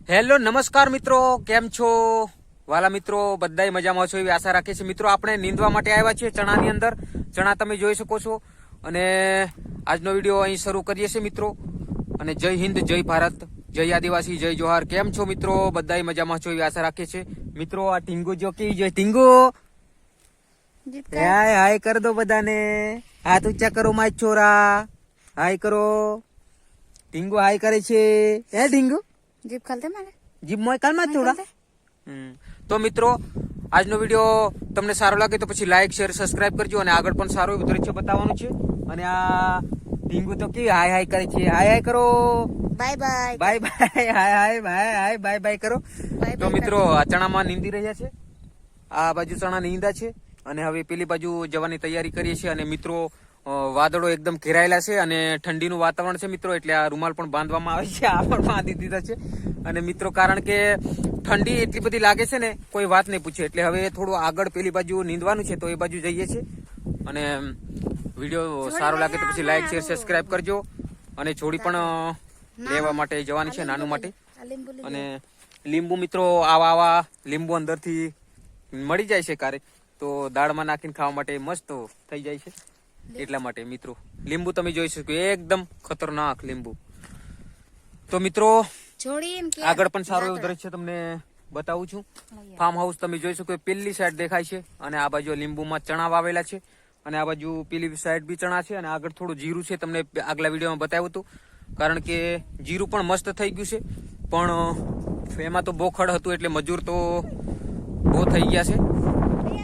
Hello નમસ્કાર મિત્રો, કેમ છો વાલા મિત્રો? બધાય મજામાં છો એવી આશા રાખીએ છીએ. મિત્રો આપણે નીંદવા માટે આવ્યા છીએ ચણાની અંદર. ચણા તમે જોઈ શકો છો અને આજનો વિડીયો અહીં શરૂ કરીએ છીએ મિત્રો. અને જય હિન્દ, જય ભારત, જય આદિવાસી, જય જોહાર. કેમ છો મિત્રો? બધાય મજામાં છો એવી આશા રાખીએ છીએ. મિત્રો આ ટીંગુ જો કેવી જોઈએ? ટીંગુ હાય હાય કર દો બધાને. હાથ ઊંચા કરો માય છોરા, હાય કરો. ટીંગુ હાય કરે છે. હે ટીંગુ જીપ ખાલતે મારે જીપ મોય કાલમાં થોડા. તો મિત્રો આજનો વિડીયો તમને સારો લાગે તો પછી લાઈક શેર સબસ્ક્રાઇબ કરજો. અને આગળ પણ સારું એવું દ્રશ્ય બતાવવાનું છે. અને આ ટીંગુ તો કેવી હાય હાય કરે છે. હાય હાય કરો, bye bye bye bye, hi hi bye hi bye bye કરો. તો મિત્રો આ ચણામાં નીંદી રહ્યા છે. આ બાજુ ચણા નીંદા છે અને હવે પેલી બાજુ જવાની તૈયારી કરીએ છીએ. અને મિત્રો વાદળો એકદમ ઘેરાયેલા છે અને ઠંડીનું વાતાવરણ છે મિત્રો, એટલે આ રૂમાલ પણ બાંધવામાં આવે છે. આ પણ બાંધી દીધા છે. અને મિત્રો કારણ કે ઠંડી એટલી બધી લાગે છે ને કોઈ વાત નહીં પૂછે, એટલે હવે થોડું આગળ પેલી બાજુ નીંદવાનું છે તો એ બાજુ જઈએ છીએ. અને વિડીયો સારો લાગે તો પછી લાઈક શેર સબસ્ક્રાઇબ કરજો. અને છોડી પણ લેવા માટે જવાની છે, નાનું માટે. અને લીંબુ મિત્રો આવા લીંબુ અંદરથી મળી જાય છે ક્યારેક, તો દાળમાં નાખીને ખાવા માટે મસ્ત થઈ જાય છે. એટલા માટે મિત્રો લીંબુ તમે જોઈ શકો, એકદમ ખતરનાક લીંબુ. તો મિત્રો આગળ પણ સારું એવું દ્રશ્ય તમને બતાવું છું. ફાર્મ હાઉસ તમે જોઈ શકો, પેલી સાઈડ દેખાય છે. અને આ બાજુ લીંબુમાં ચણા વાવેલા છે. અને આ બાજુ પેલી સાઈડ બી ચણા છે. અને આગળ થોડું જીરું છે, તમને આગલા વિડીયોમાં બતાવ્યું હતું. કારણ કે જીરું પણ મસ્ત થઈ ગયું છે, પણ એમાં તો બહુ ખડ હતું એટલે મજૂર તો બહુ થઈ ગયા છે.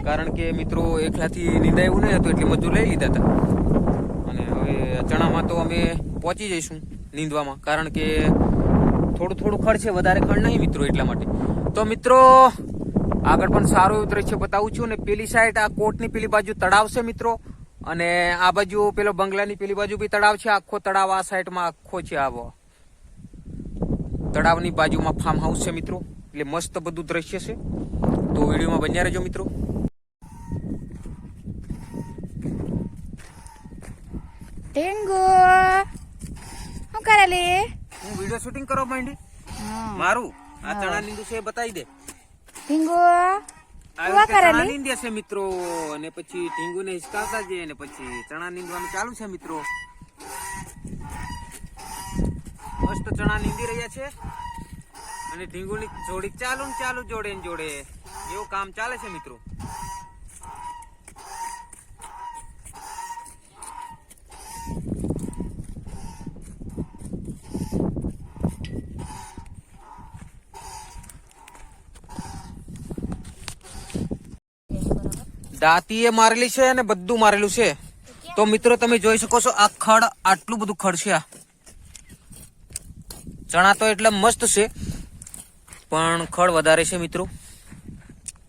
કારણ કે મિત્રો એકલાથી નીંદાય એવું નહીં હતું એટલે મજૂર લઈ લીધા હતા. અને હવે ચણામાં તો અમે પહોંચી જઈશું નીંદવામાં, કારણ કે થોડું થોડું ખડ છે, વધારે ખડ નહીં મિત્રો, એટલા માટે. તો મિત્રો આગળ પણ સારું એવું દ્રશ્ય બતાવું છું. અને પેલી સાઈડ આ કોટની પેલી બાજુ તળાવ છે મિત્રો. અને આ બાજુ પેલો બંગલાની પેલી બાજુ બી તળાવ છે. આખો તળાવ આ સાઈડમાં આખો છે. આવો તળાવની બાજુમાં ફાર્મ હાઉસ છે મિત્રો, એટલે મસ્ત બધું દ્રશ્ય છે. તો વિડીયોમાં બન્યા રહેજો મિત્રો. ટેંગો શું કરે લે? હું વિડીયો શૂટિંગ કરવા માંડી મારું. આ ચણા નીંદું છે બતાવી દે. ટેંગો આ ચણા નીંદ્યા છે મિત્રો. અને પછી ઢીંગુ ને હિસકાવતા જઈએ અને પછી ચણા નીંદવાનું ચાલુ છે મિત્રો. મસ્ત ચણા નીંદી રહ્યા છે. અને ઢીંગુ ની જોડી ચાલુ ને ચાલુ, જોડે ને જોડે એવું કામ ચાલે છે મિત્રો. દાંતીએ મારેલી છે અને બધું મારેલું છે. તો મિત્રો તમે જોઈ શકો છો આ ખડ, આટલું બધું ખડ છે. આ ચણા તો એટલે મસ્ત છે, પણ ખડ વધારે છે મિત્રો.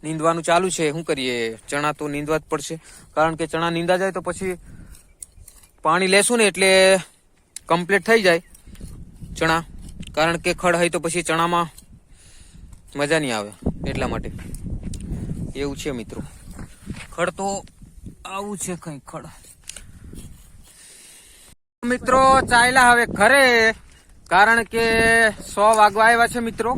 નીંદવાનું ચાલુ છે. શું કરીએ, ચણા તો નીંદવા જ પડશે. કારણ કે ચણા નીંદા જાય તો પછી પાણી લેશું ને એટલે કમ્પ્લીટ થઈ જાય ચણા. કારણ કે ખડ હોય તો પછી ચણામાં મજા નહીં આવે, એટલા માટે એવું છે મિત્રો. ખડ તો આવું છે કઈ ખડ. મિત્રો ચાલ્યા હવે ઘરે, કારણ કે 100 વાગવા આવ્યા છે મિત્રો.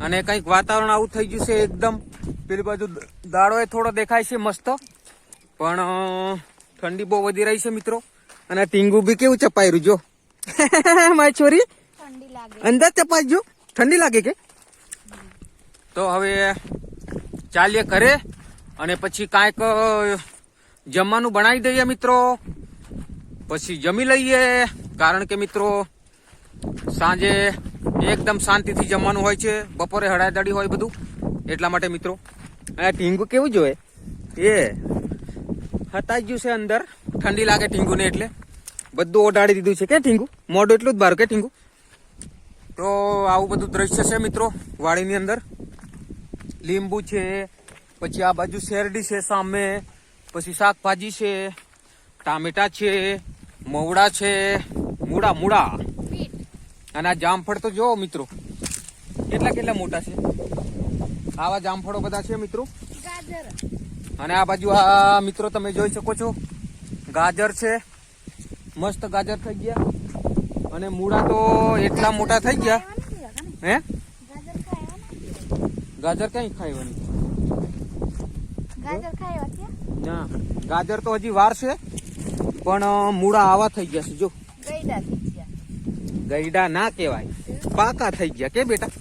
અને કઈક વાતાવરણ આવું થઈ ગયું છે એકદમ. પેલી બાજુ દાડો થોડો દેખાય છે મસ્ત, પણ ઠંડી બહુ વધી રહી છે મિત્રો. અને ટીંગુ બી કેવું ચપાઈ રહ્યું જો મારી છોરી, અંદર ચપાઈ જો. ઠંડી લાગે કે? તો હવે ચાલીએ ઘરે અને પછી કાંઈક જમવાનું બનાવી દઈએ મિત્રો. પછી જમી લઈએ, કારણ કે મિત્રો સાંજે એકદમ શાંતિથી જમવાનું હોય છે. બપોરે હડાદડી હોય બધું, એટલા માટે મિત્રો. અને ઢીંગુ કેવું જોઈએ, એ હતાઈ ગયું છે અંદર. ઠંડી લાગે ઢીંગુને એટલે બધું ઓઢાડી દીધું છે કે ઢીંગુ, મોઢું એટલું જ બહાર કે ઢીંગુ. તો આવું બધું દ્રશ્ય છે મિત્રો વાડીની અંદર. લીંબુ છે, પછી આ બાજુ શેરડી છે સામે, પછી શાકભાજી છે, ટામેટા છે, મવડા છે, મૂળા. અને આ જામફળ તો જો મિત્રો કેટલા મોટા છે. આવા જામફળો બધા છે મિત્રો. અને આ બાજુ આ મિત્રો તમે જોઈ શકો છો ગાજર છે, મસ્ત ગાજર થઈ ગયા. અને મૂળા તો એટલા મોટા થઈ ગયા. હે ગાજર કઈ ખાવાની? ગાજર ખાયો ત્યાં ના, ગાજર તો હજી વાર છે, પણ મૂળા આવા થઈ ગયા છે. જો ગઈડા થઈ ગયા. ગઈડા ના કહેવાય, પાકા થઈ ગયા કે બેટા.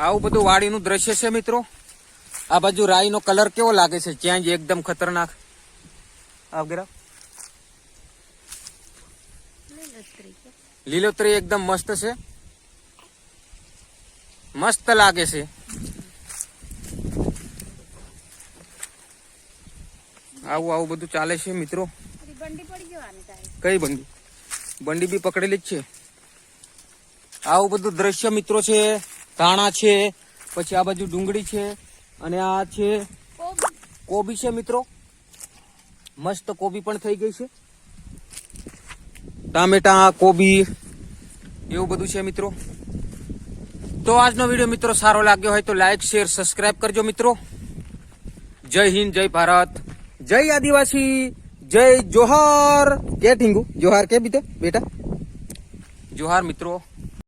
આવું બધું વાડીનું દ્રશ્ય છે મિત્રો. આ બાજુ રાઈનો કલર કેવો લાગે છે, ચેન્જ એકદમ ખતરનાક. આવગરા લીલોતરી એકદમ મસ્ત છે, મસ્ત લાગે છે. આવું બધું ચાલે છે મિત્રો. બંડી પડી જવાની તારી. કઈ બંડી? બંડી બી પકડેલી જ છે. આવું બધું દ્રશ્ય મિત્રો છે. ધાણા છે, પછી આ બાજુ ડુંગળી છે, અને આ છે કોબી છે મિત્રો. મસ્ત કોબી પણ થઈ ગઈ છે. ટામેટા, કોબી, એવું બધું છે મિત્રો. તો આજનો વિડીયો મિત્રો સારો લાગ્યો હોય તો લાઈક, શેર, સબસ્ક્રાઇબ કરજો મિત્રો. જય હિન્દ, જય ભારત, જય આદિવાસી, જય જોહાર. કે ઢીંગુ જોહાર કે બેટા? જોહાર મિત્રો.